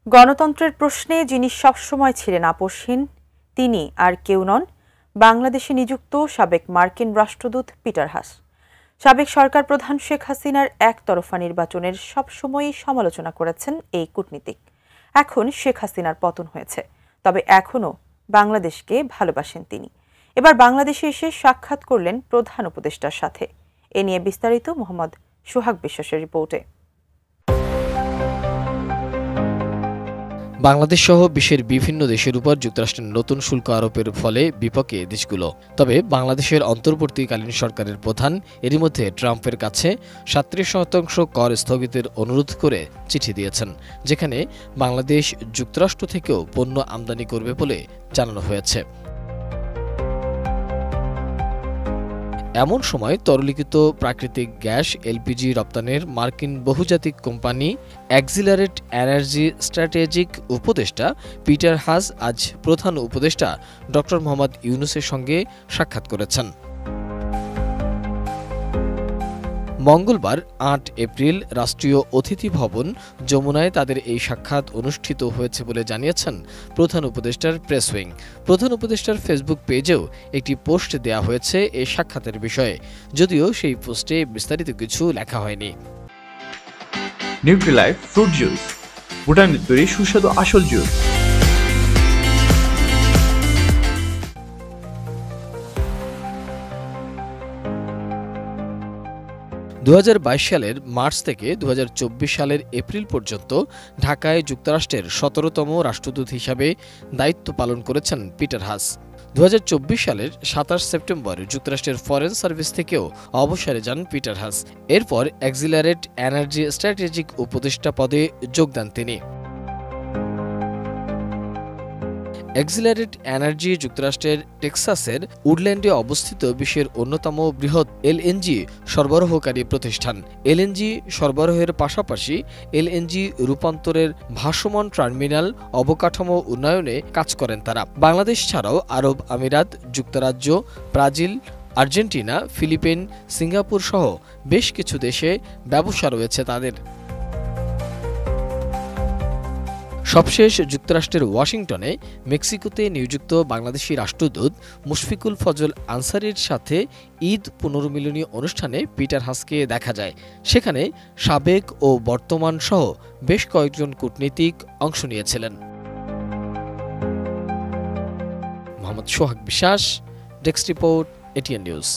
গণতন্ত্রের প্রশ্নে যিনি সবসময় ছিলেন আপোষহীন তিনি আর কেউ নন বাংলাদেশে নিযুক্ত সাবেক মার্কিন রাষ্ট্রদূত পিটার হাস। সাবেক সরকার প্রধান শেখ হাসিনার একতরফা নির্বাচনের সবসময়ই সমালোচনা করেছেন এই কূটনীতিক। এখন শেখ হাসিনার পতন হয়েছে, তবে এখনও বাংলাদেশকে ভালোবাসেন তিনি। এবার বাংলাদেশে এসে সাক্ষাৎ করলেন প্রধান উপদেষ্টার সাথে। এ নিয়ে বিস্তারিত মোহাম্মদ সোহাগ বিশ্বাসের রিপোর্টে। বাংলাদেশ সহ বিশ্বের বিভিন্ন দেশের উপর যুক্তরাষ্ট্রের নতুন শুল্ক আরোপের ফলে বিপক্ষে দেশগুলো। তবে বাংলাদেশের অন্তর্বর্তীকালীন সরকারের প্রধান এরই মধ্যে ট্রাম্পের কাছে ৩৭% কর স্থগিতের অনুরোধ করে চিঠি দিয়েছেন, যেখানে বাংলাদেশ যুক্তরাষ্ট্র থেকেও পণ্য আমদানি করবে বলে জানানো হয়েছে। এমন সময় তরলীকৃত প্রাকৃতিক গ্যাস এলপিজি রপ্তানির মার্কিন বহুজাতিক কোম্পানি এক্সিলারেট এনার্জি স্ট্র্যাটেজিক উপদেষ্টা পিটার হাস আজ প্রধান উপদেষ্টা ড. মোহাম্মদ ইউনূসের সঙ্গে সাক্ষাৎ করেছেন। মঙ্গলবার ৮ এপ্রিল রাষ্ট্রীয় অতিথি ভবন যমুনায় তাদের এই সাক্ষাৎ অনুষ্ঠিত হয়েছে বলে জানিয়েছেন প্রধান উপদেষ্টার প্রেস উইং। প্রধান উপদেষ্টার ফেসবুক পেজেও একটি পোস্ট দেয়া হয়েছে এই সাক্ষাতের বিষয়ে, যদিও সেই পোস্টে বিস্তারিত কিছু লেখা হয়নি। নিউট্রিলাইফ ফ্রুট জুস, ভুটানের তৈরি সুস্বাদু আসল জুস। ২০২২ সালের মার্চ থেকে ২০২৪ সালের এপ্রিল পর্যন্ত ঢাকায় যুক্তরাষ্ট্রের ১৭তম রাষ্ট্রদূত হিসাবে দায়িত্ব পালন করেছেন পিটার হাস। ২০২৪ সালের ২৭ সেপ্টেম্বর যুক্তরাষ্ট্রের ফরেন সার্ভিস থেকেও অবসরে যান পিটার হাস। এরপর এক্সিলারেট এনার্জি স্ট্র্যাটেজিক উপদেষ্টা পদে যোগ দেন তিনি। এক্সিলারেট এনার্জি যুক্তরাষ্ট্রের টেক্সাসের উডল্যান্ডে অবস্থিত বিশ্বের অন্যতম বৃহৎ এলএনজি সরবরাহকারী প্রতিষ্ঠান। এলএনজি সরবরাহের পাশাপাশি এলএনজি রূপান্তরের ভাসমান টার্মিনাল অবকাঠামো উন্নয়নে কাজ করেন তারা। বাংলাদেশ ছাড়াও আরব আমিরাত, যুক্তরাজ্য, ব্রাজিল, আর্জেন্টিনা, ফিলিপিন, সিঙ্গাপুর সহ বেশ কিছু দেশে ব্যবসা রয়েছে তাদের। সবশেষ যুক্তরাষ্ট্রের ওয়াশিংটনে মেক্সিকোতে নিযুক্ত বাংলাদেশি রাষ্ট্রদূত মুশফিকুল ফজল আনসারীর সাথে ঈদ পুনর্মিলনী অনুষ্ঠানে পিটার হাসকে দেখা যায়। সেখানে সাবেক ও বর্তমান সহ বেশ কয়েকজন কূটনীতিক অংশ নিয়েছিলেন। মোহাম্মদ সোহাগ বিশ্বাস, ডেস্ক রিপোর্ট, এটিএন নিউজ।